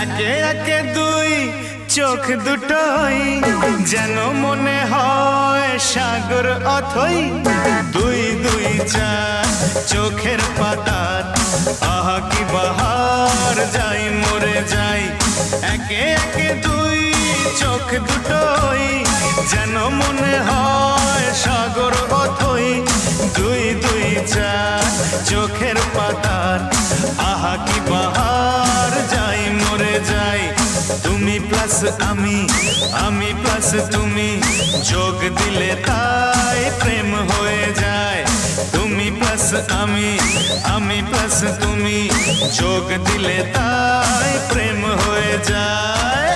একে একে দুই চোখ দুটোই যেন মনে হয় সাগর অথই। দুই দুই চার চোখের পাতার আহা কি বাহার, যাই মরে যাই। একে একে দুই চোখ দুটোই যেন মনে হয় সাগর অথই। দুই দুই চার চোখের পাতার আহা কি বাহার, যাই মরে যাই। তুমি প্লাস আমি, আমি প্লাস তুমি, যোগ দিলে তাই প্রেম হয়ে যায়। তুমি প্লাস আমি, আমি প্লাস তুমি, যোগ দিলে তাই প্রেম হয়ে যায়।